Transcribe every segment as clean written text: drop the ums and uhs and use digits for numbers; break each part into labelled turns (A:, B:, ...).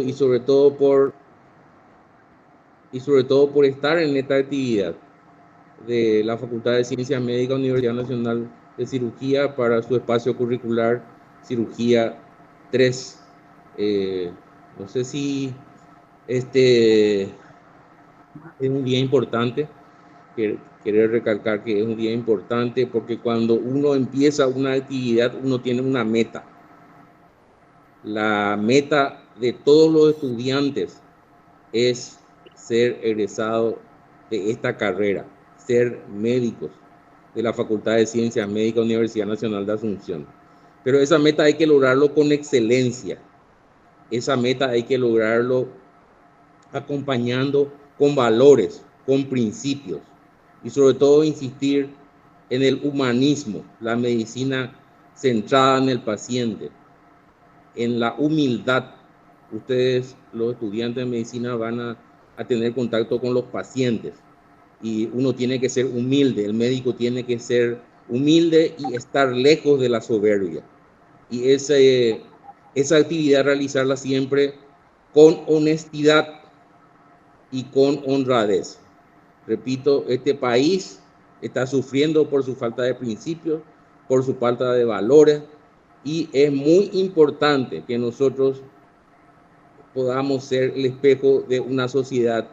A: estimado, y sobre todo por estar en esta actividad de la Facultad de Ciencias Médicas, Universidad Nacional de Cirugía, para su espacio curricular Cirugía 3. No sé si este es un día importante, querer recalcar que es un día importante porque cuando uno empieza una actividad, uno tiene una meta. La meta de todos los estudiantes es ser egresado de esta carrera, ser médicos de la Facultad de Ciencias Médicas, Universidad Nacional de Asunción. Pero esa meta hay que lograrlo con excelencia. Esa meta hay que lograrlo acompañando con valores, con principios y sobre todo insistir en el humanismo, la medicina centrada en el paciente, en la humildad. Ustedes, los estudiantes de medicina, van a tener contacto con los pacientes y uno tiene que ser humilde, el médico tiene que ser humilde y estar lejos de la soberbia. Y esa actividad realizarla siempre con honestidad y con honradez. Repito, este país está sufriendo por su falta de principios, por su falta de valores, y es muy importante que nosotros podamos ser el espejo de una sociedad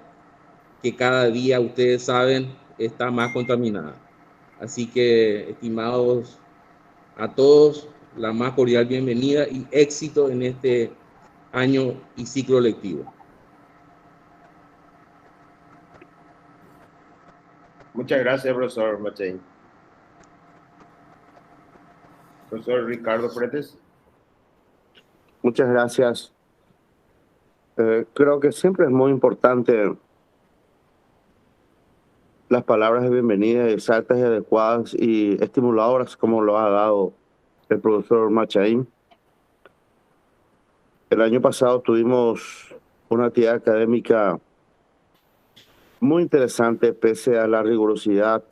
A: que cada día, ustedes saben, está más contaminada. Así que, estimados a todos, la más cordial bienvenida y éxito en este año y ciclo lectivo.
B: Muchas gracias, profesor Machain. Profesor Ricardo Fretes.
C: Muchas gracias. Creo que siempre es muy importante las palabras de bienvenida exactas y adecuadas y estimuladoras como lo ha dado el profesor Machain. El año pasado tuvimos una actividad académica muy interesante pese a la rigurosidad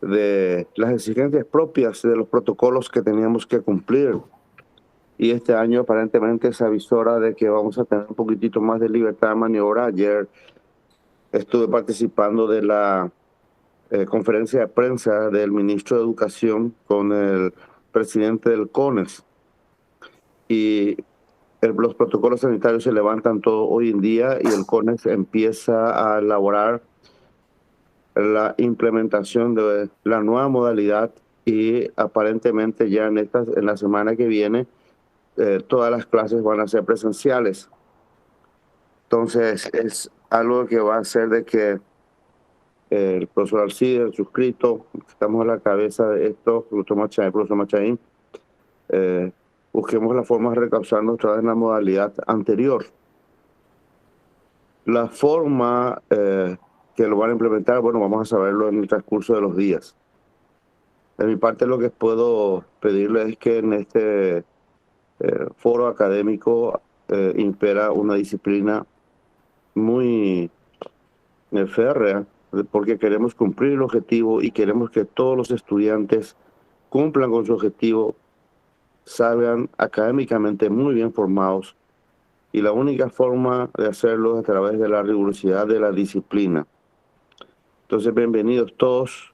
C: de las exigencias propias de los protocolos que teníamos que cumplir. Y este año aparentemente es avisora de que vamos a tener un poquitito más de libertad de maniobra. Ayer estuve participando de la conferencia de prensa del ministro de Educación con el presidente del CONES. Y los protocolos sanitarios se levantan todo hoy en día y el CONES empieza a elaborar la implementación de la nueva modalidad y aparentemente ya en la semana que viene todas las clases van a ser presenciales. Entonces es algo que va a hacer de que el profesor Alcides, el suscrito, estamos a la cabeza de esto, el profesor Machain, busquemos la forma de recausarnos otra vez en la modalidad anterior. La forma que lo van a implementar, bueno, vamos a saberlo en el transcurso de los días. De mi parte, lo que puedo pedirles es que en este foro académico impera una disciplina muy férrea, porque queremos cumplir el objetivo y queremos que todos los estudiantes cumplan con su objetivo, salgan académicamente muy bien formados, y la única forma de hacerlo es a través de la rigurosidad de la disciplina. Entonces, bienvenidos todos.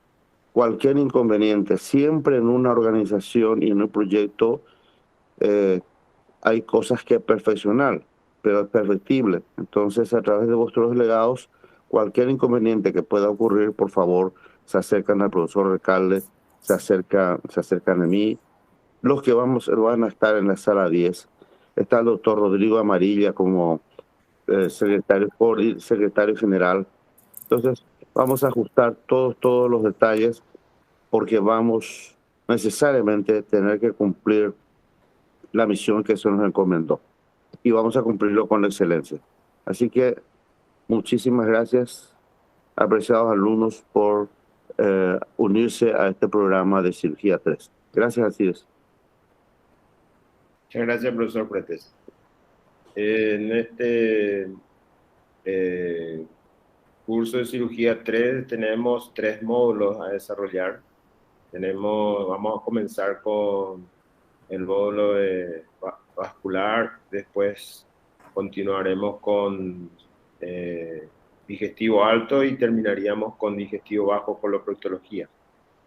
C: Cualquier inconveniente, siempre en una organización y en un proyecto hay cosas que perfeccionar, pero es perfectible. Entonces, a través de vuestros delegados, cualquier inconveniente que pueda ocurrir, por favor, se acercan al profesor Recalde, se acercan a mí. Los que van a estar en la sala 10. Está el doctor Rodrigo Amarilla como secretario general. Entonces, vamos a ajustar todos los detalles porque vamos necesariamente a tener que cumplir la misión que se nos encomendó y vamos a cumplirlo con excelencia. Así que muchísimas gracias, apreciados alumnos, por unirse a este programa de Cirugía 3. Gracias, Alcides.
B: Muchas gracias, profesor Fretes. En este curso de Cirugía 3 tenemos 3 módulos a desarrollar. Vamos a comenzar con el módulo vascular, después continuaremos con digestivo alto y terminaríamos con digestivo bajo con la proctología.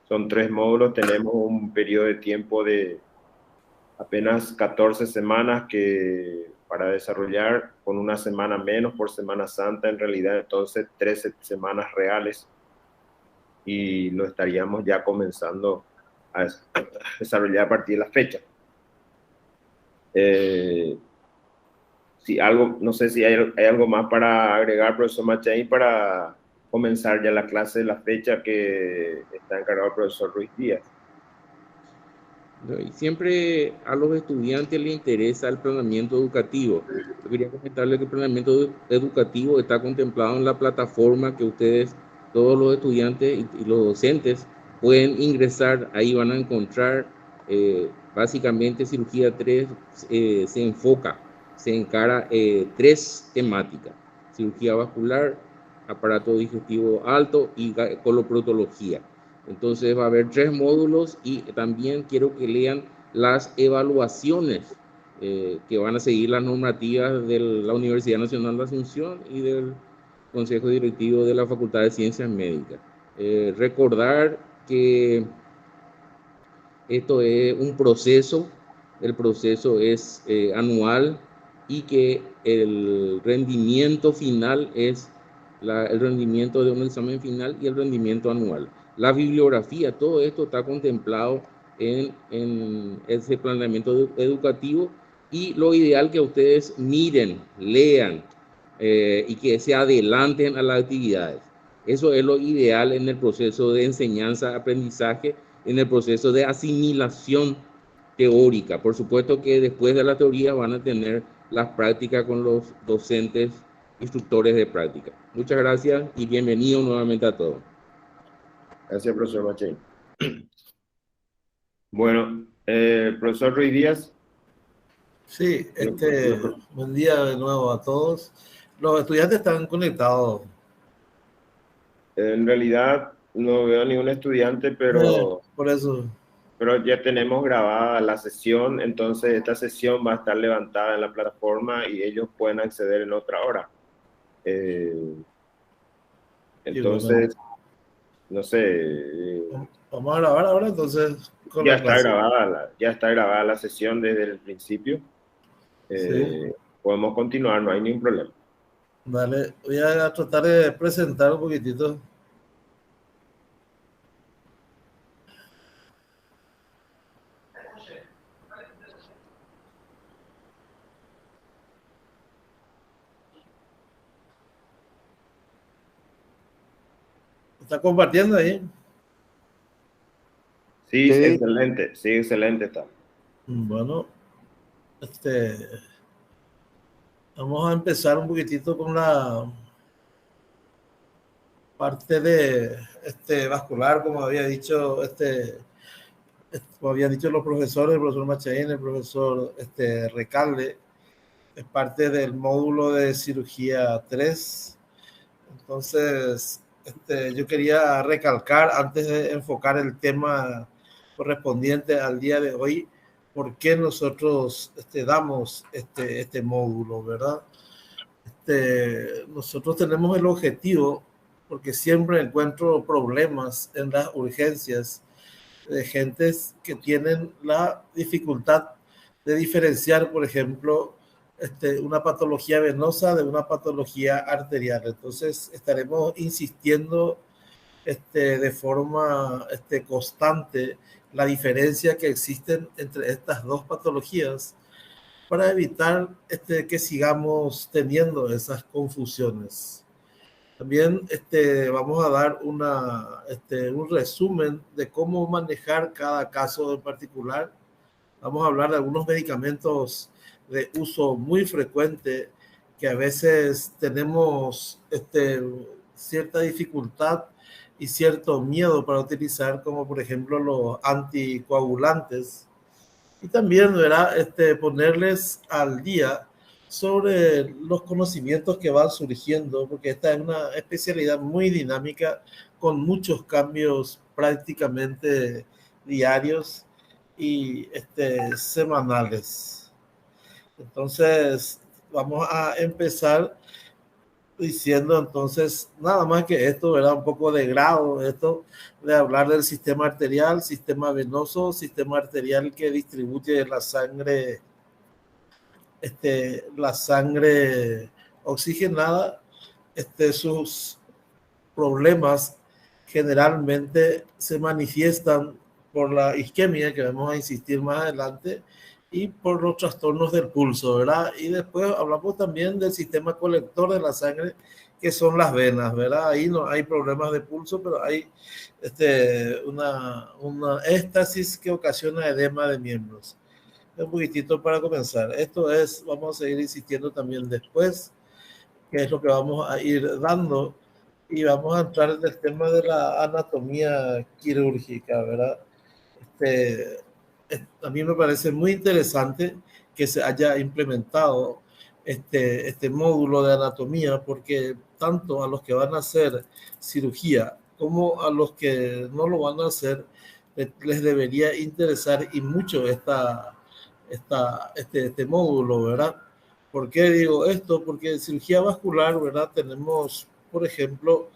B: Son 3 módulos, tenemos un periodo de tiempo de apenas 14 semanas para desarrollar, con una semana menos por Semana Santa, en realidad entonces 13 semanas reales, y lo estaríamos ya comenzando a desarrollar a partir de la fecha. Si algo, no sé si hay algo más para agregar, profesor Machain, para comenzar ya la clase de la fecha que está encargado el profesor Ruiz Díaz.
A: Y siempre a los estudiantes les interesa el planeamiento educativo. Yo quería comentarles que el planeamiento educativo está contemplado en la plataforma que ustedes, todos los estudiantes y los docentes, pueden ingresar. Ahí van a encontrar básicamente cirugía 3, se enfoca, se encara 3 temáticas: cirugía vascular, aparato digestivo alto y coloproctología. Entonces va a haber 3 módulos, y también quiero que lean las evaluaciones que van a seguir las normativas de la Universidad Nacional de Asunción y del Consejo Directivo de la Facultad de Ciencias Médicas. Recordar que esto es un proceso, el proceso es anual, y que el rendimiento final es el rendimiento de un examen final y el rendimiento anual. La bibliografía, todo esto está contemplado en ese planeamiento educativo, y lo ideal que ustedes miren, lean y que se adelanten a las actividades. Eso es lo ideal en el proceso de enseñanza-aprendizaje, en el proceso de asimilación teórica. Por supuesto que después de la teoría van a tener las prácticas con los docentes, instructores de práctica. Muchas gracias y bienvenido nuevamente a todos.
B: Gracias, profesor Machain. Bueno, profesor Ruiz Díaz.
D: Sí, buen día de nuevo a todos. Los estudiantes están conectados.
B: En realidad no veo ningún estudiante, pero
D: por eso.
B: Pero ya tenemos grabada la sesión, entonces esta sesión va a estar levantada en la plataforma y ellos pueden acceder en otra hora. Entonces, no sé.
D: Vamos a grabar ahora, entonces.
B: Ya está grabada la sesión desde el principio. Sí. Podemos continuar, no hay ningún problema.
D: Vale, voy a tratar de presentar un poquitito. ¿Está compartiendo ahí?
B: Sí, sí, excelente. Sí, excelente está.
D: Bueno, vamos a empezar un poquitito con la parte de vascular, como había dicho como habían dicho los profesores, el profesor Machain, el profesor Recalde. Es parte del módulo de cirugía 3. Entonces, yo quería recalcar, antes de enfocar el tema correspondiente al día de hoy, por qué nosotros damos este módulo, ¿verdad? Nosotros tenemos el objetivo, porque siempre encuentro problemas en las urgencias de gentes que tienen la dificultad de diferenciar, por ejemplo, una patología venosa de una patología arterial. Entonces estaremos insistiendo de forma constante la diferencia que existen entre estas dos patologías, para evitar que sigamos teniendo esas confusiones. También vamos a dar un resumen de cómo manejar cada caso en particular. Vamos a hablar de algunos medicamentos de uso muy frecuente que a veces tenemos cierta dificultad y cierto miedo para utilizar, como por ejemplo los anticoagulantes. Y también, ¿verdad? Ponerles al día sobre los conocimientos que van surgiendo, porque esta es una especialidad muy dinámica, con muchos cambios prácticamente diarios y semanales. Entonces, vamos a empezar diciendo entonces nada más que esto, ¿verdad? Un poco de grado, esto de hablar del sistema arterial, sistema venoso, sistema arterial que distribuye la sangre oxigenada. Sus problemas generalmente se manifiestan por la isquemia, que vamos a insistir más adelante, y por los trastornos del pulso, ¿verdad? Y después hablamos también del sistema colector de la sangre, que son las venas, ¿verdad? Ahí no hay problemas de pulso, pero hay una éstasis que ocasiona edema de miembros. Un poquitito para comenzar. Esto es, vamos a seguir insistiendo también después, que es lo que vamos a ir dando, y vamos a entrar en el tema de la anatomía quirúrgica, ¿verdad? A mí me parece muy interesante que se haya implementado este módulo de anatomía, porque tanto a los que van a hacer cirugía como a los que no lo van a hacer, les debería interesar y mucho este módulo, ¿verdad? ¿Por qué digo esto? Porque en cirugía vascular, ¿verdad? Tenemos, por ejemplo,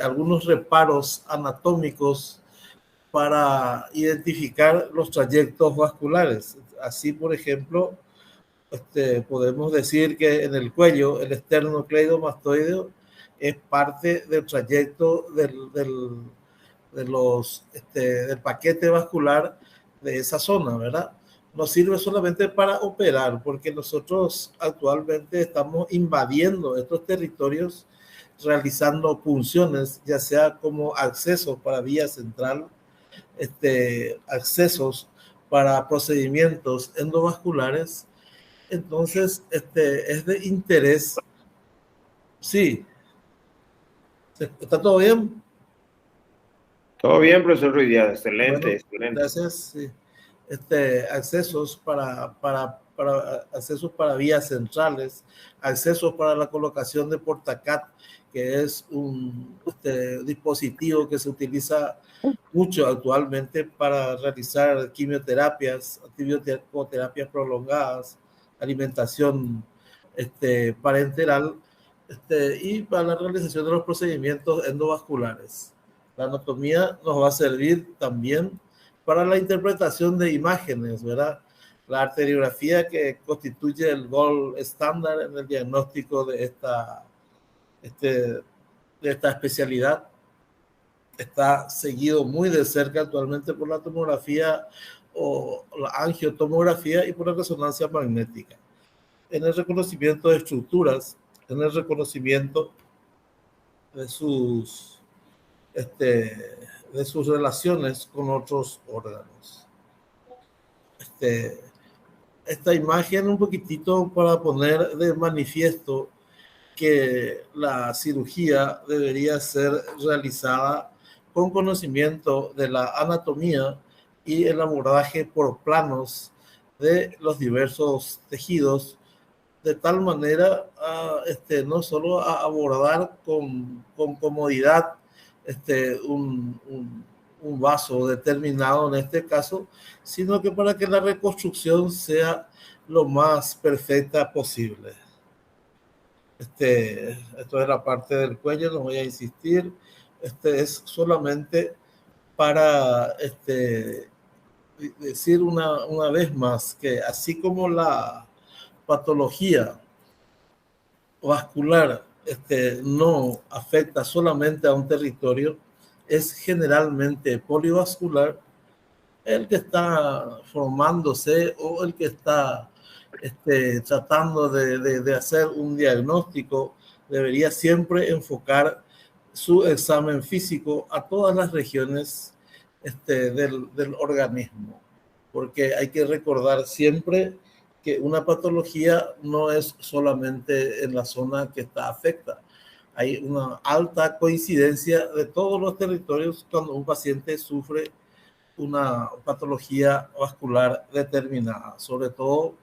D: algunos reparos anatómicos para identificar los trayectos vasculares. Así, por ejemplo, podemos decir que en el cuello el esternocleidomastoideo es parte del trayecto del paquete vascular de esa zona, ¿verdad? No sirve solamente para operar, porque nosotros actualmente estamos invadiendo estos territorios, realizando punciones, ya sea como accesos para vía central, accesos para procedimientos endovasculares. Entonces, es de interés. Sí. ¿Está todo bien?
B: Todo bien, profesor Ruiz Díaz. Excelente,
D: Bueno,
B: excelente.
D: Gracias. Sí. Accesos accesos para vías centrales, accesos para la colocación de portacat, que es un dispositivo que se utiliza mucho actualmente para realizar quimioterapias, antibioterapias prolongadas, alimentación parenteral, y para la realización de los procedimientos endovasculares. La anatomía nos va a servir también para la interpretación de imágenes, ¿verdad? La arteriografía, que constituye el gold estándar en el diagnóstico de esta especialidad, está seguido muy de cerca actualmente por la tomografía o la angiotomografía y por la resonancia magnética. En el reconocimiento de estructuras, en el reconocimiento de sus relaciones con otros órganos. Esta imagen un poquitito para poner de manifiesto que la cirugía debería ser realizada con conocimiento de la anatomía y el abordaje por planos de los diversos tejidos, de tal manera no solo a abordar con comodidad un vaso determinado en este caso, sino que para que la reconstrucción sea lo más perfecta posible. Esto es la parte del cuello, no voy a insistir. Es solamente para decir una vez más que así como la patología vascular no afecta solamente a un territorio, es generalmente polivascular, el que está formándose o el que está tratando de hacer un diagnóstico debería siempre enfocar su examen físico a todas las regiones del organismo, porque hay que recordar siempre que una patología no es solamente en la zona que está afectada. Hay una alta coincidencia de todos los territorios cuando un paciente sufre una patología vascular determinada, sobre todo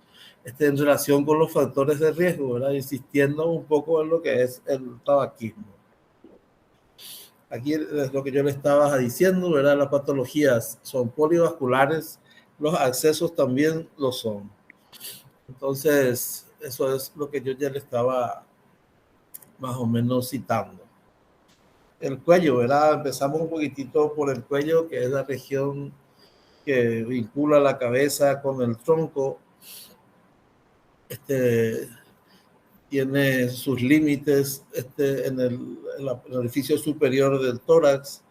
D: en relación con los factores de riesgo, ¿verdad? Insistiendo un poco en lo que es el tabaquismo. Aquí es lo que yo le estaba diciendo, ¿verdad? Las patologías son polivasculares, los accesos también lo son. Entonces, eso es lo que yo ya le estaba más o menos citando. El cuello, ¿verdad? Empezamos un poquitito por el cuello, que es la región que vincula la cabeza con el tronco. Tiene sus límites en el orificio superior del tórax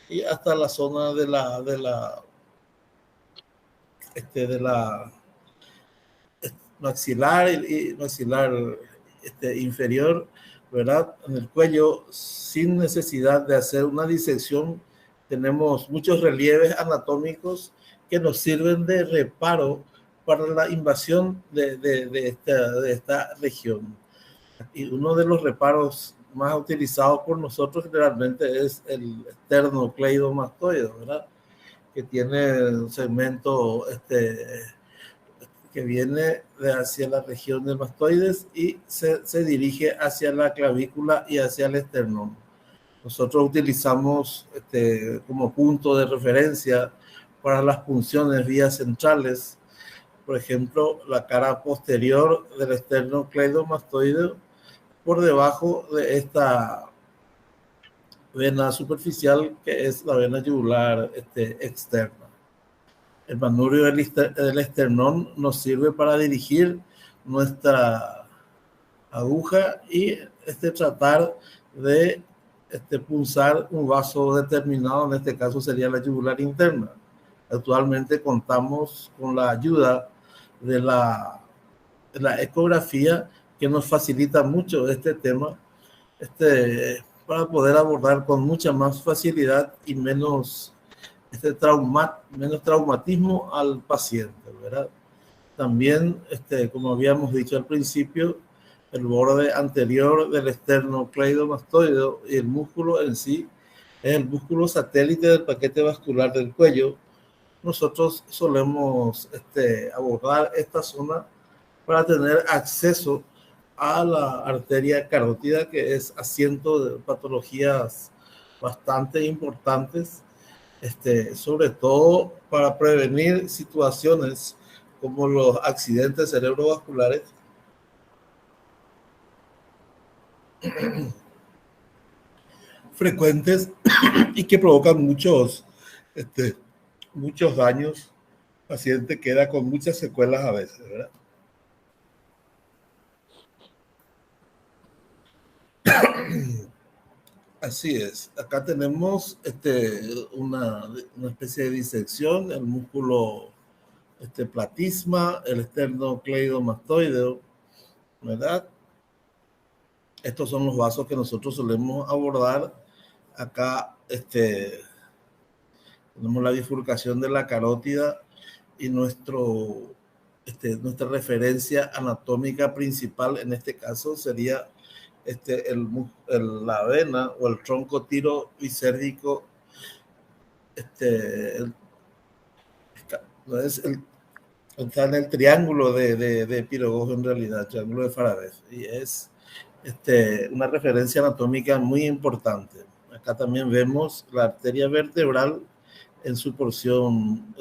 D: y hasta la zona de la maxilar y maxilar inferior, ¿verdad? En el cuello, sin necesidad de hacer una disección, tenemos muchos relieves anatómicos que nos sirven de reparo para la invasión de esta región. Y uno de los reparos más utilizados por nosotros generalmente es el esternocleidomastoide, ¿verdad? Que tiene un segmento que viene hacia la región de mastoides y se dirige hacia la clavícula y hacia el esternón. Nosotros utilizamos como punto de referencia para las punciones vías centrales, por ejemplo, la cara posterior del esternocleidomastoide por debajo de esta vena superficial que es la vena yugular externa. El manubrio del esternón nos sirve para dirigir nuestra aguja y tratar de punzar un vaso determinado, en este caso sería la yugular interna. Actualmente contamos con la ayuda de la ecografía, que nos facilita mucho este tema para poder abordar con mucha más facilidad y menos traumatismo al paciente, ¿verdad? También, como habíamos dicho al principio, el borde anterior del esternocleidomastoide y el músculo en sí es el músculo satélite del paquete vascular del cuello. Nosotros solemos abordar esta zona para tener acceso a la arteria carótida, que es asiento de patologías bastante importantes, sobre todo para prevenir situaciones como los accidentes cerebrovasculares frecuentes y que provocan muchos daños. El paciente queda con muchas secuelas a veces, ¿verdad? Así es. Acá tenemos una especie de disección, el músculo platisma, el esternocleidomastoideo, ¿verdad? Estos son los vasos que nosotros solemos abordar. Acá tenemos la bifurcación de la carótida y nuestra referencia anatómica principal en este caso sería la vena o el tronco tiroicérgico, está en el triángulo de Pirogov, en realidad, triángulo de Faraday, y es una referencia anatómica muy importante. Acá también vemos la arteria vertebral en su porción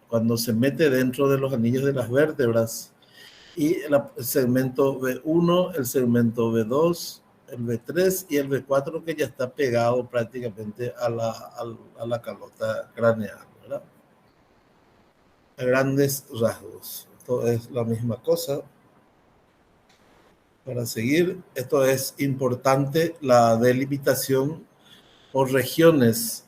D: cuando se mete dentro de los anillos de las vértebras, y el segmento B1, el segmento B2, el B3 y el B4, que ya está pegado prácticamente a la calota craneal, ¿verdad? A grandes rasgos. Esto es la misma cosa. Para seguir, esto es importante, la delimitación por regiones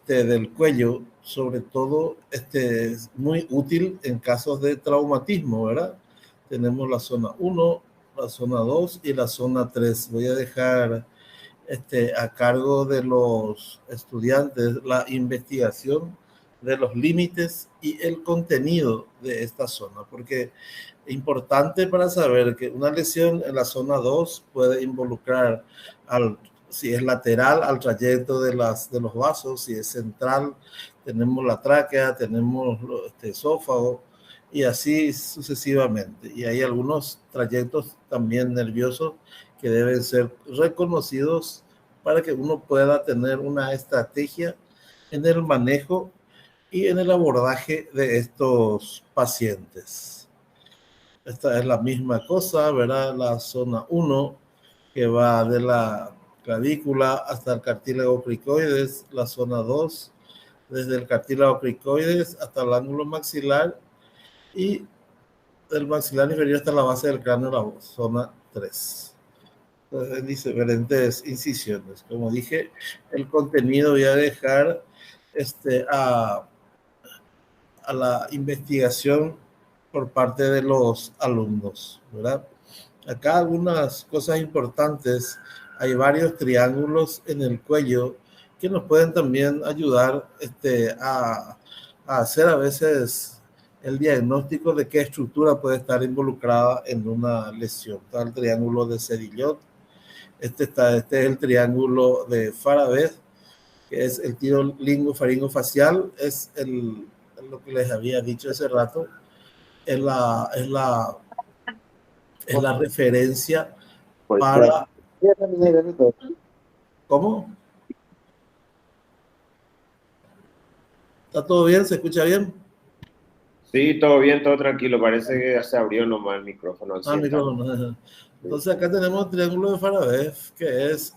D: del cuello, sobre todo es muy útil en casos de traumatismo, ¿verdad? Tenemos la zona 1, la zona 2 y la zona 3. Voy a dejar a cargo de los estudiantes la investigación de los límites y el contenido de esta zona, porque es importante para saber que una lesión en la zona 2 puede involucrar, si es lateral, al trayecto de los vasos; si es central, tenemos la tráquea, tenemos esófago, y así sucesivamente. Y hay algunos trayectos también nerviosos que deben ser reconocidos para que uno pueda tener una estrategia en el manejo y en el abordaje de estos pacientes. Esta es la misma cosa, ¿verdad? La zona 1, que va de la clavícula hasta el cartílago cricoides. La zona 2, desde el cartílago cricoides hasta el ángulo maxilar. Y del maxilar inferior hasta la base del cráneo, la zona 3. Entonces, diferentes incisiones. Como dije, el contenido voy a dejar a la investigación por parte de los alumnos, ¿verdad? Acá algunas cosas importantes. Hay varios triángulos en el cuello que nos pueden también ayudar a hacer a veces el diagnóstico de qué estructura puede estar involucrada en una lesión. Está el triángulo de Sedillot, este es el triángulo de Faradeh, que es el tiro lingofaringofacial, es lo que les había dicho hace rato, es la referencia para... ¿Cómo? ¿Está todo bien? ¿Se escucha bien?
B: Sí, todo bien, todo tranquilo. Parece que se abrió nomás el micrófono.
D: Micrófono. Entonces acá tenemos el triángulo de Faradeh, que es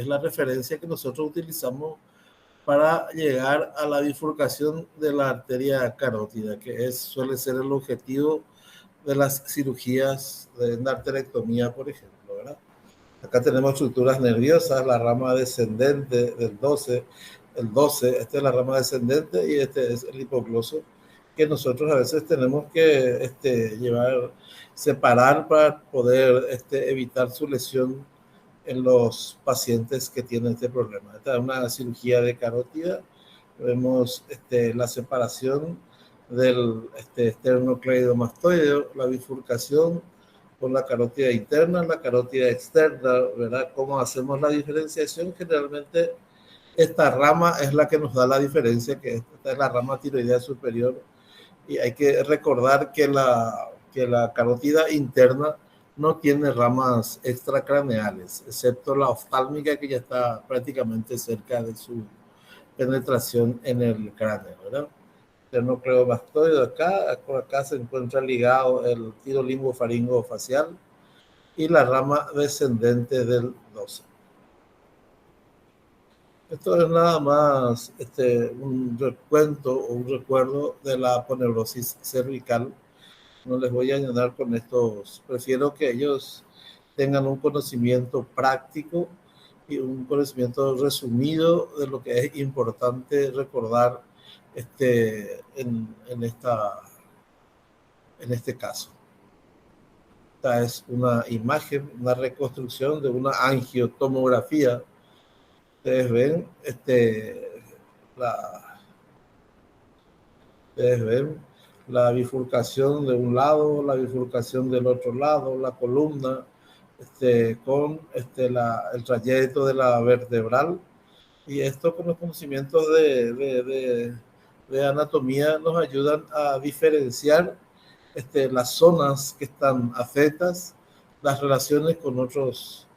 D: la referencia que nosotros utilizamos para llegar a la bifurcación de la arteria carótida, que suele ser el objetivo de las cirugías de una arterectomía, por ejemplo, ¿verdad? Acá tenemos estructuras nerviosas, la rama descendente del 12, esta es la rama descendente y este es el hipogloso, que nosotros a veces tenemos que separar para poder evitar su lesión en los pacientes que tienen este problema. Esta es una cirugía de carótida. Vemos la separación del esternocleidomastoideo, la bifurcación con la carótida interna, la carótida externa, ¿verdad? ¿Cómo hacemos la diferenciación? Generalmente esta rama es la que nos da la diferencia, que esta es la rama tiroidea superior, y hay que recordar que la carótida interna no tiene ramas extracraneales, excepto la oftálmica, que ya está prácticamente cerca de su penetración en el cráneo, ¿verdad? Esternocleidomastoideo acá, por acá se encuentra ligado el tiro lingofaringofacial y la rama descendente del 12. Esto es nada más un recuento o un recuerdo de la aponeurosis cervical. No les voy a añadir con estos, prefiero que ellos tengan un conocimiento práctico y un conocimiento resumido de lo que es importante recordar en este caso. Esta es una imagen, una reconstrucción de una angiotomografía. Ustedes ven la bifurcación de un lado, la bifurcación del otro lado, la columna con el trayecto de la vertebral, y esto con los conocimientos de anatomía nos ayudan a diferenciar las zonas que están afectadas, las relaciones con otras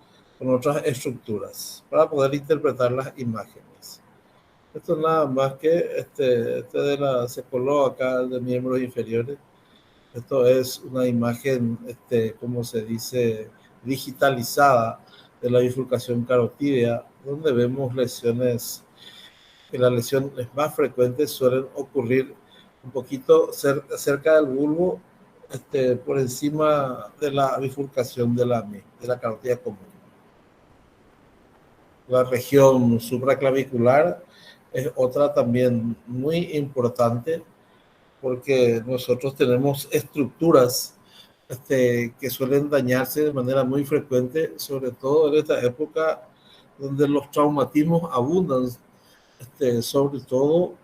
D: estructuras, para poder interpretar las imágenes. Esto es nada más que se coloca acá de miembros inferiores. Esto es una imagen, como se dice, digitalizada de la bifurcación carotídea, donde vemos lesiones, que las lesiones más frecuentes suelen ocurrir un poquito cerca del bulbo, por encima de la bifurcación de la carótida común. La región supraclavicular es otra también muy importante, porque nosotros tenemos estructuras que suelen dañarse de manera muy frecuente, sobre todo en esta época donde los traumatismos abundan, sobre todo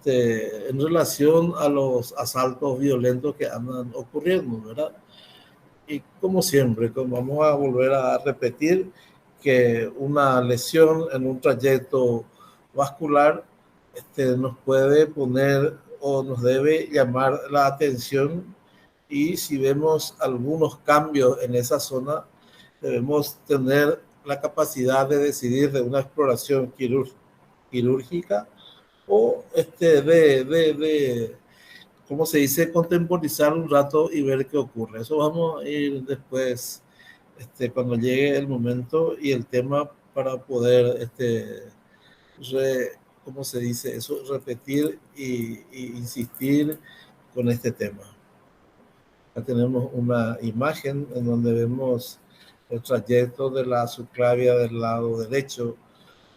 D: en relación a los asaltos violentos que andan ocurriendo, ¿verdad? Y como siempre, vamos a volver a repetir que una lesión en un trayecto vascular nos puede poner o nos debe llamar la atención, y si vemos algunos cambios en esa zona, debemos tener la capacidad de decidir de una exploración quirúrgica o como se dice, contemporizar un rato y ver qué ocurre. Eso vamos a ir después, cuando llegue el momento y el tema, para poder, ¿cómo se dice eso? Repetir y insistir con este tema. Acá tenemos una imagen en donde vemos el trayecto de la subclavia del lado derecho,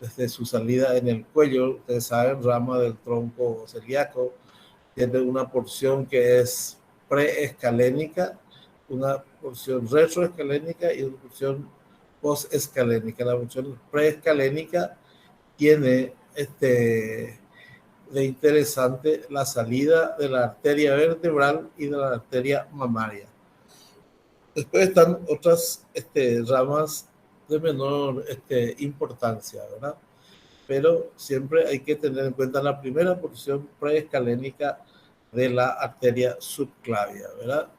D: desde su salida en el cuello. Ustedes saben, rama del tronco celíaco, tiene una porción que es preescalénica, una porción retroescalénica y una porción postescalénica. La porción preescalénica tiene de interesante la salida de la arteria vertebral y de la arteria mamaria. Después están otras ramas de menor importancia, ¿verdad? Pero siempre hay que tener en cuenta la primera porción preescalénica de la arteria subclavia, ¿verdad?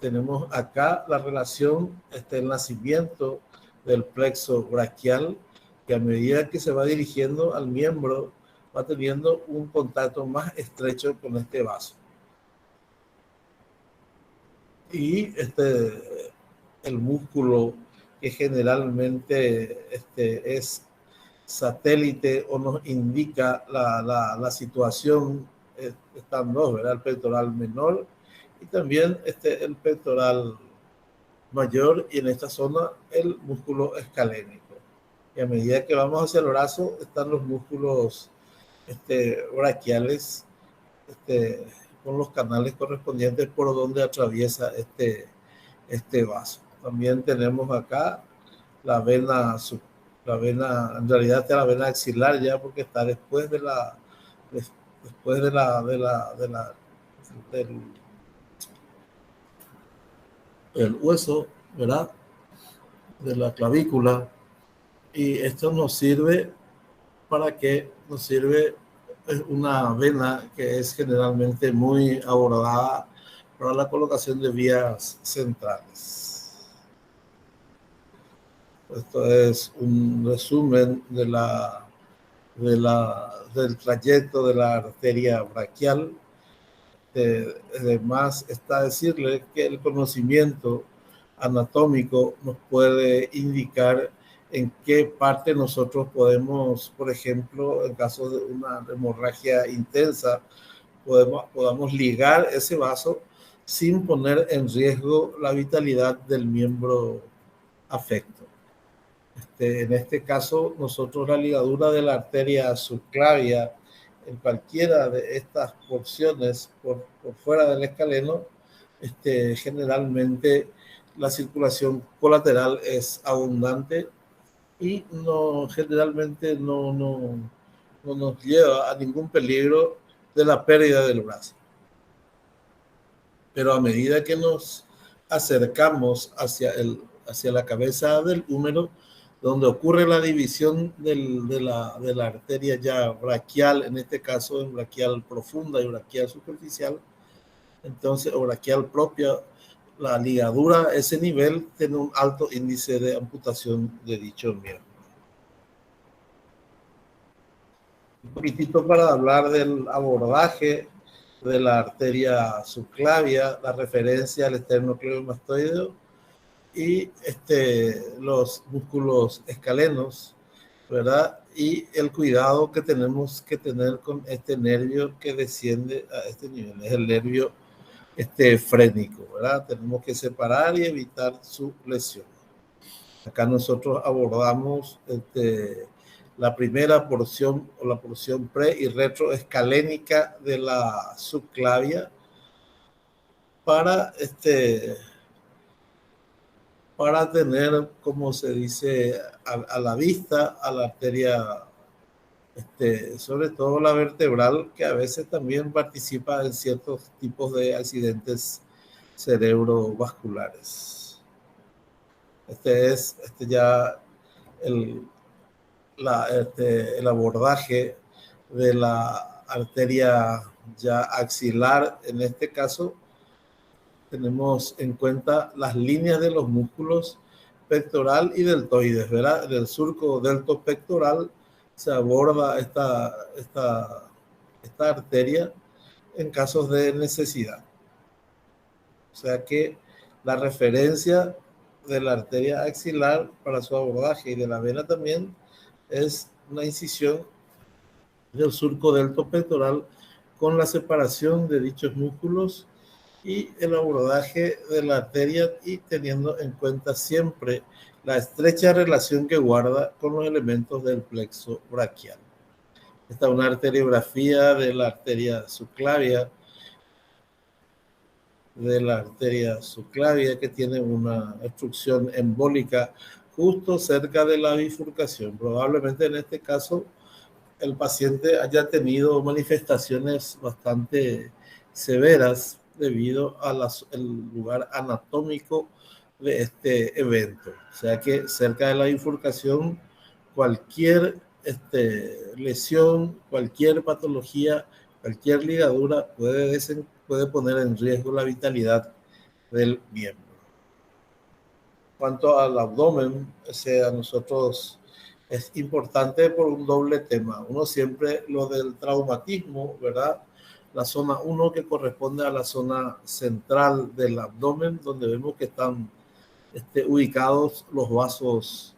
D: Tenemos acá la relación, el nacimiento del plexo braquial, que a medida que se va dirigiendo al miembro, va teniendo un contacto más estrecho con este vaso. Y el músculo que generalmente es satélite o nos indica la situación, están dos, ¿verdad? El pectoral menor y también el pectoral mayor, y en esta zona el músculo escalénico. Y a medida que vamos hacia el brazo están los músculos braquiales, con los canales correspondientes por donde atraviesa este vaso. También tenemos acá la vena, en realidad está la vena axilar ya, porque está después del hueso, ¿verdad? De la clavícula. Y esto nos sirve para que nos sirve una vena que es generalmente muy abordada para la colocación de vías centrales. Esto es un resumen del trayecto de la arteria braquial. Además está decirle que el conocimiento anatómico nos puede indicar en qué parte nosotros podemos, por ejemplo, en caso de una hemorragia intensa, podamos ligar ese vaso sin poner en riesgo la vitalidad del miembro afecto. En este caso, nosotros la ligadura de la arteria subclavia en cualquiera de estas porciones por fuera del escaleno, generalmente la circulación colateral es abundante y generalmente no nos lleva a ningún peligro de la pérdida del brazo. Pero a medida que nos acercamos hacia la cabeza del húmero, donde ocurre la división de la arteria ya braquial, en este caso en braquial profunda y braquial superficial, entonces, o braquial propia, la ligadura a ese nivel tiene un alto índice de amputación de dicho miembro. Un poquitito para hablar del abordaje de la arteria subclavia, la referencia al esternocleidomastoideo y los músculos escalenos, ¿verdad? Y el cuidado que tenemos que tener con este nervio que desciende a este nivel, es el nervio frénico, ¿verdad? Tenemos que separar y evitar su lesión. Acá nosotros abordamos la primera porción, o la porción pre y retroescalénica de la subclavia para tener, como se dice, a la vista a la arteria, sobre todo la vertebral, que a veces también participa en ciertos tipos de accidentes cerebrovasculares. Es ya el abordaje de la arteria ya axilar. En este caso tenemos en cuenta las líneas de los músculos pectoral y deltoides, ¿verdad? En el surco deltopectoral se aborda esta arteria en casos de necesidad. O sea que la referencia de la arteria axilar para su abordaje y de la vena también es una incisión del surco delto pectoral con la separación de dichos músculos y el abordaje de la arteria, y teniendo en cuenta siempre la estrecha relación que guarda con los elementos del plexo braquial. Esta es una arteriografía de la arteria subclavia, que tiene una obstrucción embólica justo cerca de la bifurcación. Probablemente en este caso el paciente haya tenido manifestaciones bastante severas debido al lugar anatómico de este evento. O sea que cerca de la bifurcación, cualquier lesión, cualquier patología, cualquier ligadura puede poner en riesgo la vitalidad del miembro. En cuanto al abdomen, a nosotros es importante por un doble tema. Uno siempre lo del traumatismo, ¿verdad? La zona 1 que corresponde a la zona central del abdomen, donde vemos que están ubicados los vasos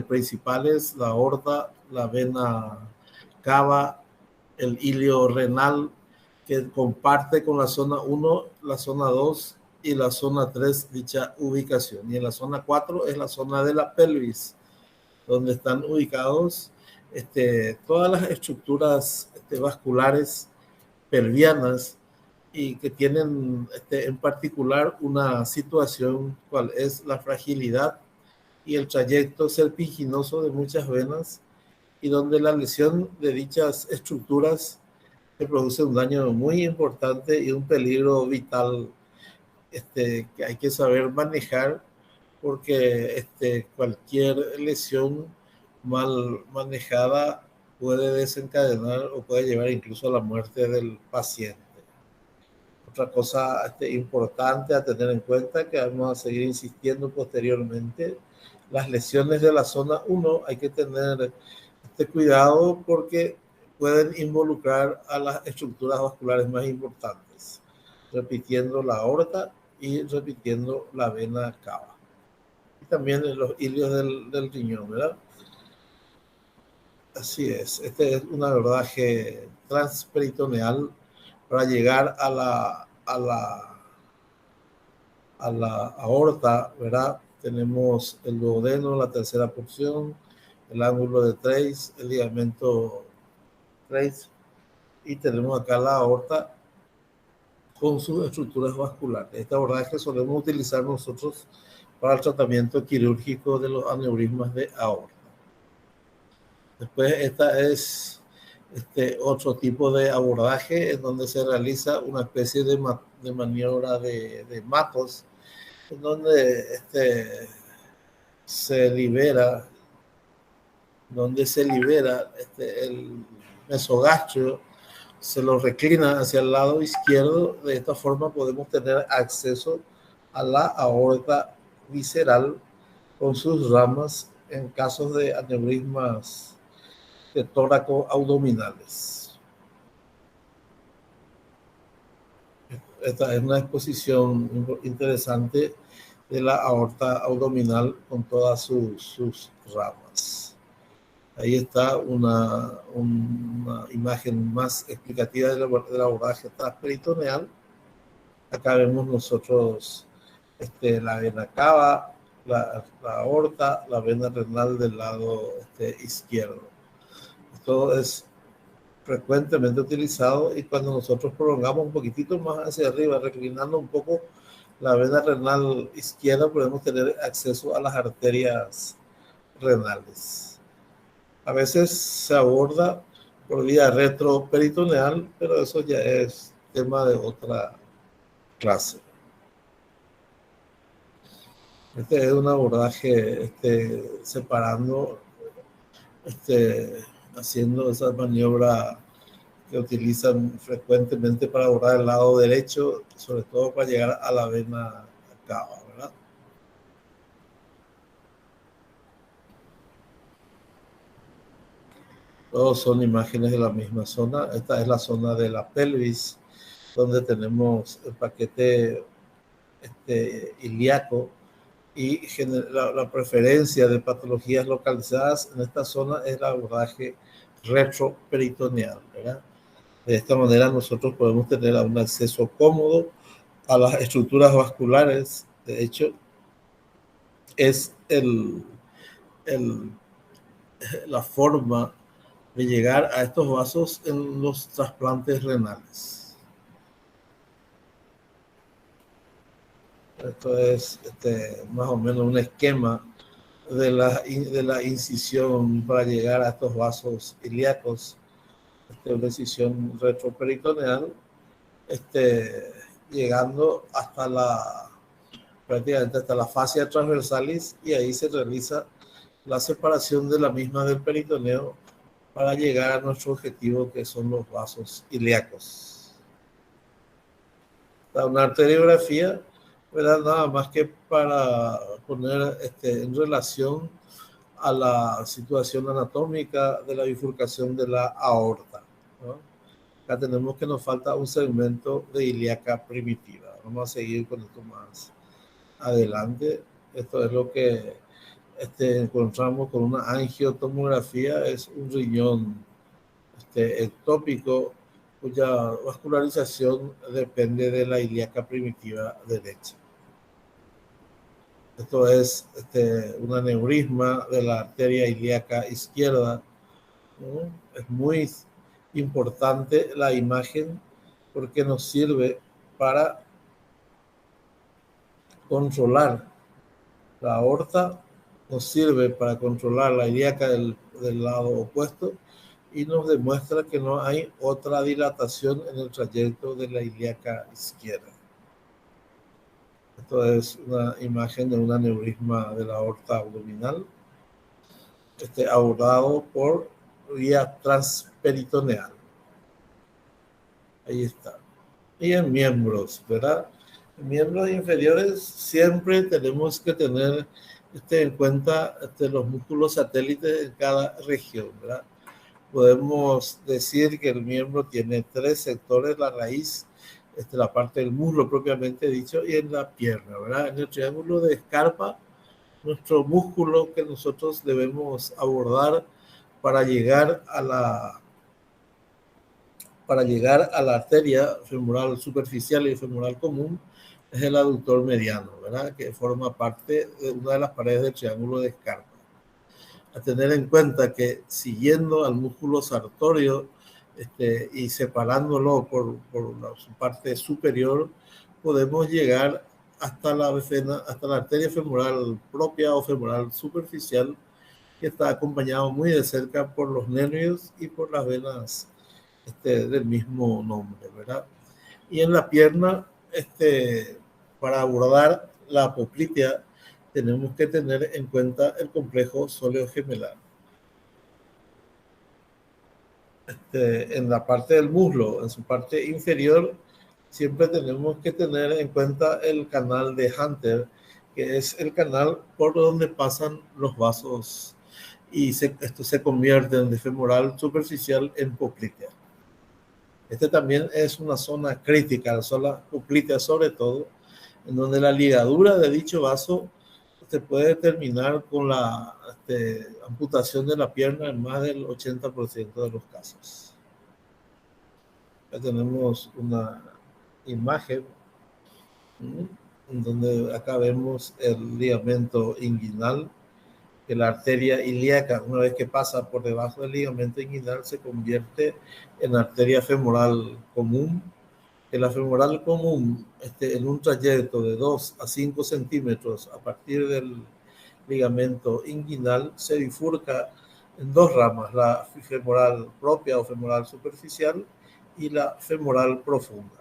D: principales, la aorta, la vena cava, el ilio renal, que comparte con la zona 1, la zona 2 y la zona 3 dicha ubicación. Y en la zona 4 es la zona de la pelvis, donde están ubicados todas las estructuras vasculares pelvianas, y que tienen en particular una situación cual es la fragilidad y el trayecto serpinginoso de muchas venas, y donde la lesión de dichas estructuras que produce un daño muy importante y un peligro vital que hay que saber manejar, porque cualquier lesión mal manejada puede desencadenar o puede llevar incluso a la muerte del paciente. Otra cosa importante a tener en cuenta, que vamos a seguir insistiendo posteriormente, las lesiones de la zona 1 hay que tener cuidado porque pueden involucrar a las estructuras vasculares más importantes, repitiendo la aorta y repitiendo la vena cava. Y también en los ilios del riñón, ¿verdad? Así es. Este es un abordaje transperitoneal para llegar a la aorta, ¿verdad? Tenemos el duodeno, la tercera porción, el ángulo de Treis, el ligamento Treis, y tenemos acá la aorta con sus estructuras vasculares. Este abordaje solemos utilizar nosotros para el tratamiento quirúrgico de los aneurismas de aorta. Después esta es otro tipo de abordaje en donde se realiza una especie de maniobra de matos, en donde se libera el mesogastrio, se lo reclina hacia el lado izquierdo. De esta forma podemos tener acceso a la aorta visceral con sus ramas en casos de aneurismas de tóraco abdominales. Esta es una exposición interesante de la aorta abdominal con todas sus ramas. Ahí está una imagen más explicativa del abordaje transperitoneal. Acá vemos nosotros la vena cava, la aorta, la vena renal del lado izquierdo. Esto es frecuentemente utilizado, y cuando nosotros prolongamos un poquitito más hacia arriba, reclinando un poco la vena renal izquierda, podemos tener acceso a las arterias renales. A veces se aborda por vía retroperitoneal, pero eso ya es tema de otra clase. Este es un abordaje separando, haciendo esa maniobra que utilizan frecuentemente para abordar el lado derecho, sobre todo para llegar a la vena cava, ¿verdad? Todos son imágenes de la misma zona. Esta es la zona de la pelvis, donde tenemos el paquete ilíaco, y la preferencia de patologías localizadas en esta zona es el abordaje retroperitoneal, ¿verdad? De esta manera nosotros podemos tener un acceso cómodo a las estructuras vasculares. De hecho, es la forma de llegar a estos vasos en los trasplantes renales. Esto es más o menos un esquema de la incisión para llegar a estos vasos ilíacos, una incisión retroperitoneal, llegando prácticamente hasta la fascia transversalis, y ahí se realiza la separación de la misma del peritoneo para llegar a nuestro objetivo, que son los vasos ilíacos. Una arteriografía, ¿verdad? Nada más que para poner en relación a la situación anatómica de la bifurcación de la aorta, ¿no? Acá tenemos que nos falta un segmento de ilíaca primitiva. Vamos a seguir con esto más adelante. Esto es lo que encontramos con una angiotomografía. Es un riñón ectópico cuya vascularización depende de la ilíaca primitiva derecha. Esto es un aneurisma de la arteria ilíaca izquierda, ¿no? Es muy importante la imagen porque nos sirve para controlar la aorta, nos sirve para controlar la ilíaca del lado opuesto, y nos demuestra que no hay otra dilatación en el trayecto de la ilíaca izquierda. Esto es una imagen de un aneurisma de la aorta abdominal, abordado por vía transperitoneal. Ahí está. Y en miembros, ¿verdad? En miembros inferiores siempre tenemos que tener en cuenta los músculos satélites en cada región, ¿verdad? Podemos decir que el miembro tiene 3 sectores: la raíz, la parte del muslo propiamente dicho, y en la pierna, ¿verdad? En el triángulo de Scarpa, nuestro músculo que nosotros debemos abordar para llegar a la arteria femoral superficial y femoral común es el aductor mediano, ¿verdad? Que forma parte de una de las paredes del triángulo de Scarpa. A tener en cuenta que siguiendo al músculo sartorio y separándolo por su parte superior, podemos llegar hasta la arteria femoral propia o femoral superficial, que está acompañado muy de cerca por los nervios y por las venas del mismo nombre, ¿verdad? Y en la pierna, para abordar la apoplitea, tenemos que tener en cuenta el complejo sóleo-gemelar. En la parte del muslo, en su parte inferior, siempre tenemos que tener en cuenta el canal de Hunter, que es el canal por donde pasan los vasos, y esto se convierte de femoral superficial en poplitea. También es una zona crítica, la zona poplitea sobre todo, en donde la ligadura de dicho vaso puede terminar con la amputación de la pierna en más del 80% de los casos. Ya tenemos una imagen en donde acá vemos el ligamento inguinal, que la arteria ilíaca, una vez que pasa por debajo del ligamento inguinal, se convierte en arteria femoral común. Que la femoral común, en un trayecto de 2 a 5 centímetros a partir del ligamento inguinal, se bifurca en 2 ramas: la femoral propia o femoral superficial y la femoral profunda.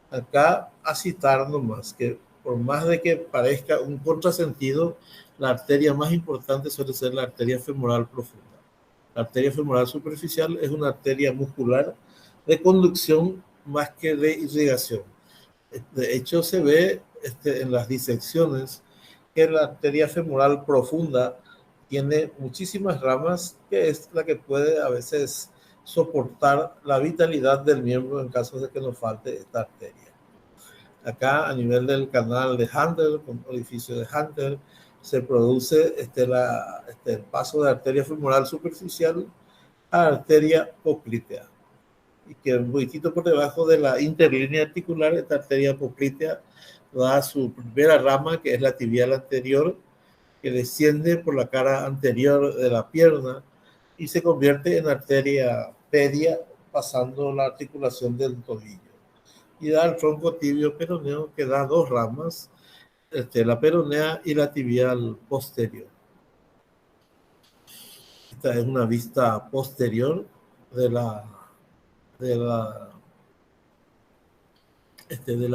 D: Acá a citar nomás que, por más de que parezca un contrasentido, la arteria más importante suele ser la arteria femoral profunda. La arteria femoral superficial es una arteria muscular de conducción más que de irrigación. De hecho, se ve en las disecciones que la arteria femoral profunda tiene muchísimas ramas, que es la que puede a veces soportar la vitalidad del miembro en caso de que nos falte esta arteria. Acá a nivel del canal de Hunter, con orificio de Hunter, se produce el paso de arteria femoral superficial a arteria poplítea, y que un poquitito por debajo de la interlínea articular, esta arteria poplítea da su primera rama, que es la tibial anterior, que desciende por la cara anterior de la pierna y se convierte en arteria pedia, pasando la articulación del tobillo, y da el tronco tibio peroneo, que da dos ramas, la peronea y la tibial posterior. Esta es una vista posterior de la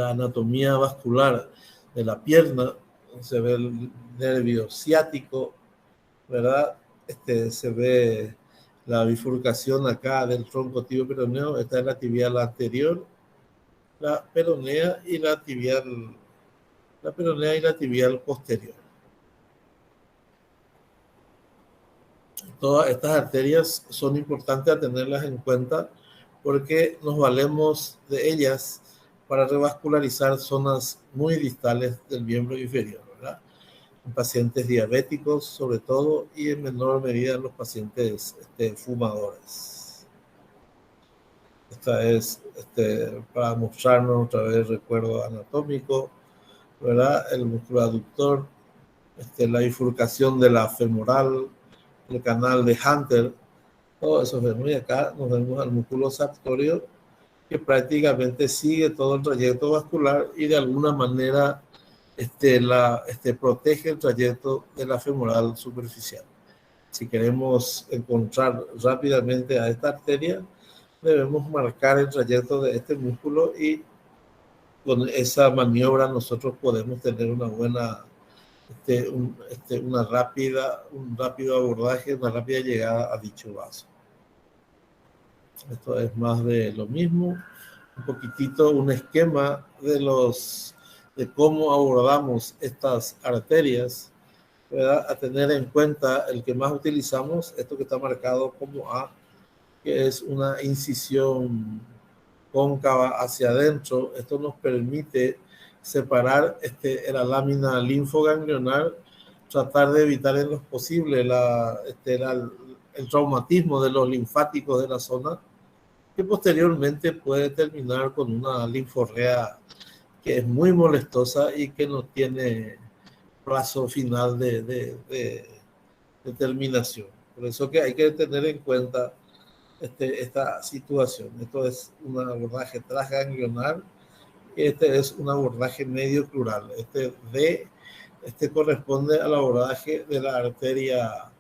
D: anatomía vascular de la pierna. Se ve el nervio ciático, ¿verdad? Se ve la bifurcación acá del tronco tibio peroneo. Esta es la tibial anterior, la peronea y la tibial posterior. Todas estas arterias son importantes a tenerlas en cuenta porque nos valemos de ellas para revascularizar zonas muy distales del miembro inferior, ¿verdad? En pacientes diabéticos sobre todo, y en menor medida en los pacientes fumadores. Esta es para mostrarnos otra vez recuerdo anatómico, ¿verdad? El músculo aductor, la bifurcación de la femoral, el canal de Hunter, todo eso vemos. Y acá nos vemos al músculo sartorio, que prácticamente sigue todo el trayecto vascular y de alguna manera protege el trayecto de la femoral superficial. Si queremos encontrar rápidamente a esta arteria, debemos marcar el trayecto de este músculo, y con esa maniobra nosotros podemos tener una buena, un rápido abordaje, una rápida llegada a dicho vaso. Esto es más de lo mismo, un poquitito un esquema de cómo abordamos estas arterias, ¿verdad? A tener en cuenta el que más utilizamos, esto que está marcado como A, que es una incisión cóncava hacia adentro. Esto nos permite separar la lámina linfoganglionar, tratar de evitar en lo posible el traumatismo de los linfáticos de la zona, que posteriormente puede terminar con una linforrea que es muy molestosa y que no tiene plazo final de terminación. Por eso que hay que tener en cuenta esta situación. Esto es un abordaje transganglionar, este es un abordaje medio plural. Corresponde al abordaje de la arteria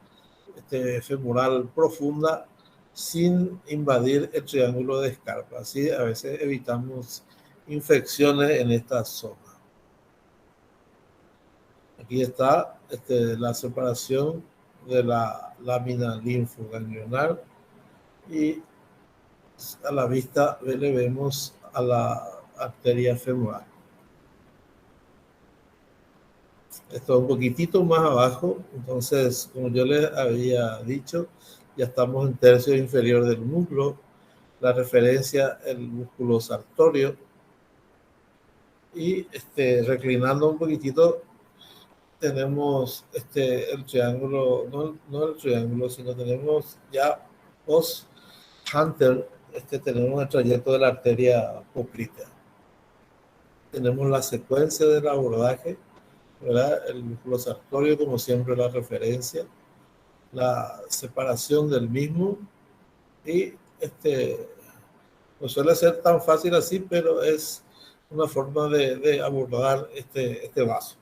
D: femoral profunda sin invadir el triángulo de Scarpa. Así a veces evitamos infecciones en esta zona. Aquí está la separación de la lámina linfoganglionar, y a la vista le vemos a la arteria femoral. Esto un poquitito más abajo, entonces, como yo les había dicho, ya estamos en tercio inferior del músculo, la referencia el músculo sartorio, y reclinando un poquitito tenemos el triángulo, no el triángulo, sino tenemos ya post Hunter, tenemos el trayecto de la arteria poplítea. Tenemos la secuencia del abordaje, ¿verdad? El músculo sartorio, como siempre, la referencia, la separación del mismo, y no suele ser tan fácil así, pero es una forma de abordar este vaso.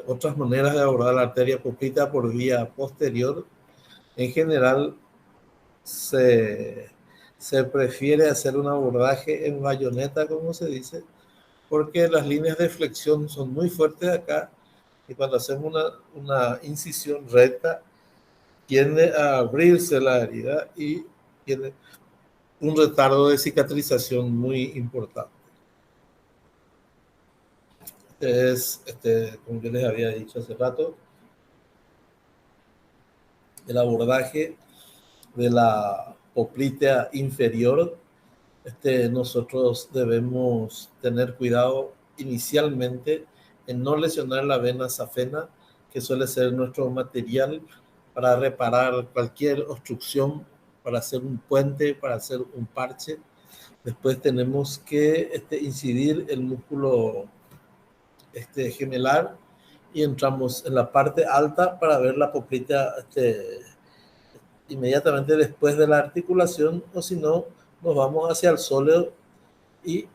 D: Otras maneras de abordar la arteria poplítea por vía posterior. En general se prefiere hacer un abordaje en bayoneta, como se dice, porque las líneas de flexión son muy fuertes acá, y cuando hacemos una incisión recta tiende a abrirse la herida y tiene un retardo de cicatrización muy importante. Es, como yo les había dicho hace rato, el abordaje de la poplitea inferior, nosotros debemos tener cuidado inicialmente en no lesionar la vena safena, que suele ser nuestro material para reparar cualquier obstrucción, para hacer un puente, para hacer un parche. Después tenemos que incidir el músculo gemelar y entramos en la parte alta para ver la poplita inmediatamente después de la articulación, o si no, nos vamos hacia el sóleo y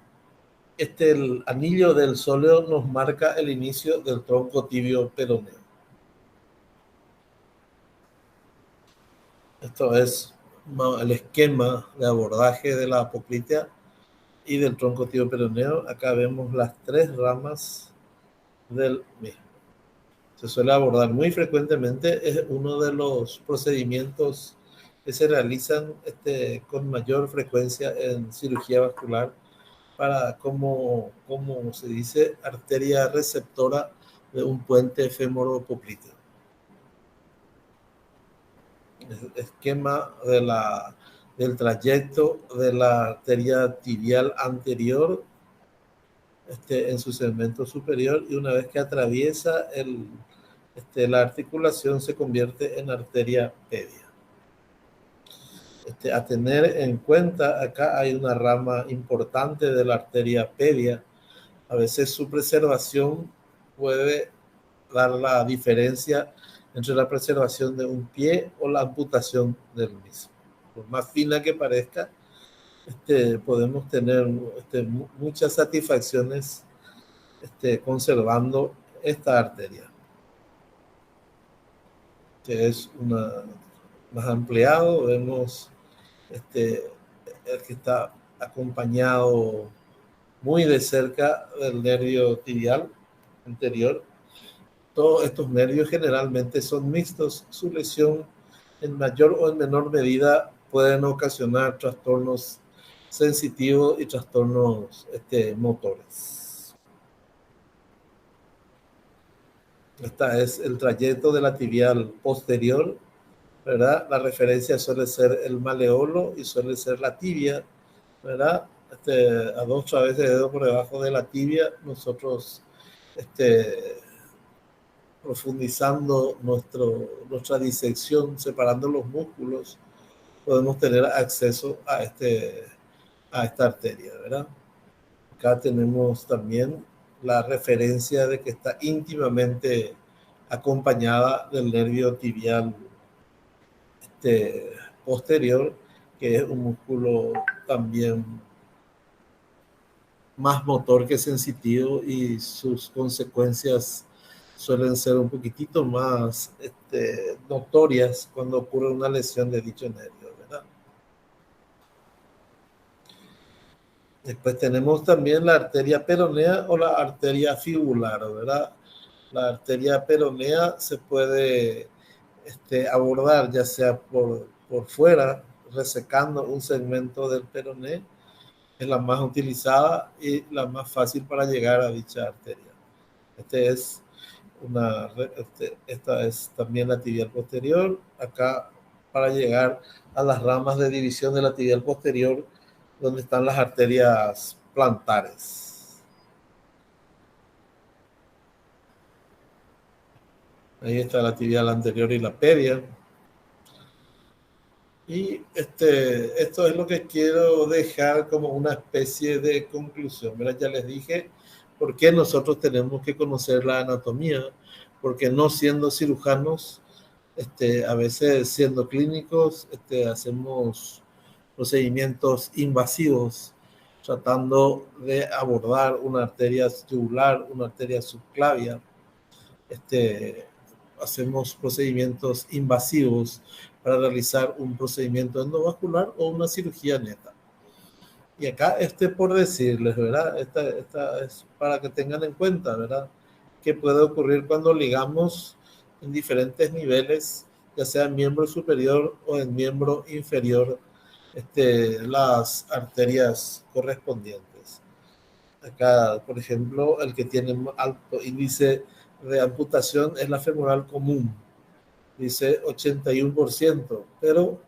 D: el anillo del sóleo nos marca el inicio del tronco tibio peroneo. Esto es el esquema de abordaje de la poplitea y del tronco tibio peroneo. Acá vemos las 3 ramas del mismo. Se suele abordar muy frecuentemente, es uno de los procedimientos que se realizan con mayor frecuencia en cirugía vascular para, como se dice, arteria receptora de un puente fémoro-popliteo. Esquema del trayecto de la arteria tibial anterior en su segmento superior, y una vez que atraviesa la articulación se convierte en arteria pedia. A tener en cuenta, acá hay una rama importante de la arteria pedia. A veces su preservación puede dar la diferencia entre la preservación de un pie o la amputación del mismo. Por más fina que parezca, podemos tener muchas satisfacciones conservando esta arteria, que es más ampliado. Vemos el que está acompañado muy de cerca del nervio tibial anterior. Todos estos nervios generalmente son mixtos. Su lesión en mayor o en menor medida pueden ocasionar trastornos sensitivos y trastornos motores. Este es el trayecto de la tibial posterior, ¿verdad? La referencia suele ser el maleolo y suele ser la tibia, ¿verdad? A 2 traveses de dedo por debajo de la tibia, nosotros profundizando nuestra disección, separando los músculos, podemos tener acceso a esta arteria, ¿verdad? Acá tenemos también la referencia de que está íntimamente acompañada del nervio tibial posterior, que es un músculo también más motor que sensitivo, y sus consecuencias suelen ser un poquitito más notorias cuando ocurre una lesión de dicho nervio, ¿verdad? Después tenemos también la arteria peronea o la arteria fibular, ¿verdad? La arteria peronea se puede abordar ya sea por fuera, resecando un segmento del peroné. Es la más utilizada y la más fácil para llegar a dicha arteria. Esta es también la tibial posterior. Acá, para llegar a las ramas de división de la tibial posterior, donde están las arterias plantares. Ahí está la tibial anterior y la pedia. Y esto es lo que quiero dejar como una especie de conclusión. ¿Verdad? Ya les dije por qué nosotros tenemos que conocer la anatomía, porque no siendo cirujanos, a veces siendo clínicos, hacemos procedimientos invasivos tratando de abordar una arteria yugular, una arteria subclavia. Hacemos procedimientos invasivos para realizar un procedimiento endovascular o una cirugía neta. Y acá por decirles, ¿verdad? Esta es para que tengan en cuenta, ¿verdad? ¿Qué puede ocurrir cuando ligamos en diferentes niveles, ya sea en miembro superior o en miembro inferior, las arterias correspondientes? Acá, por ejemplo, el que tiene alto índice de amputación es la femoral común, dice 81%, pero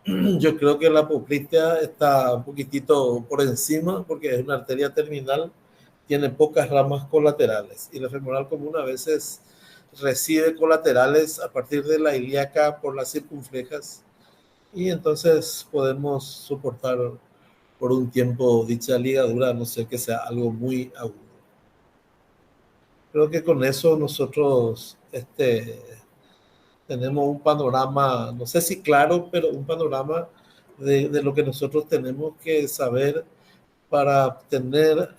D: yo creo que la apoplectia está un poquitito por encima porque es una arteria terminal, tiene pocas ramas colaterales y la femoral común a veces recibe colaterales a partir de la ilíaca por las circunflejas y entonces podemos soportar por un tiempo dicha ligadura, a no ser que sea algo muy agudo. Creo que con eso nosotros tenemos un panorama, no sé si claro, pero un panorama de lo que nosotros tenemos que saber para tener,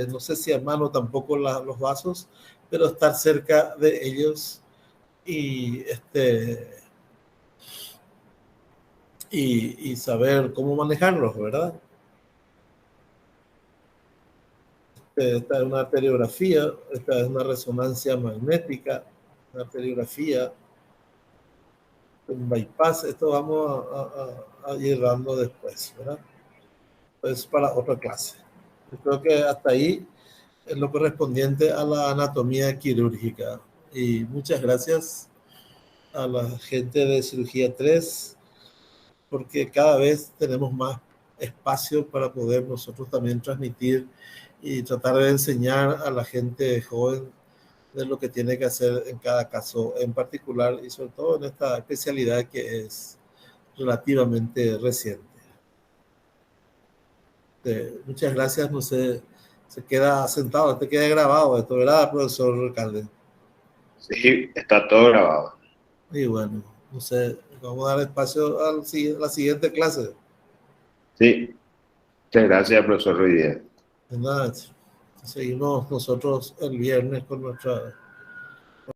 D: no sé si a mano tampoco los vasos, pero estar cerca de ellos y saber cómo manejarlos, ¿verdad? Esta es una arteriografía, esta es una resonancia magnética, una arteriografía, un bypass, esto vamos a ir dando después, ¿verdad? Pues para otra clase. Yo creo que hasta ahí es lo correspondiente a la anatomía quirúrgica. Y muchas gracias a la gente de cirugía 3, porque cada vez tenemos más espacio para poder nosotros también transmitir y tratar de enseñar a la gente joven de lo que tiene que hacer en cada caso en particular y sobre todo en esta especialidad que es relativamente reciente. Muchas gracias, no sé, se queda sentado, te queda grabado esto, ¿verdad, profesor Calden?
B: Sí, está todo grabado.
D: Y bueno, no sé, vamos a dar espacio a la siguiente clase.
B: Sí, muchas gracias, profesor Ruiz Díaz.
D: De nada, seguimos nosotros el viernes con nuestra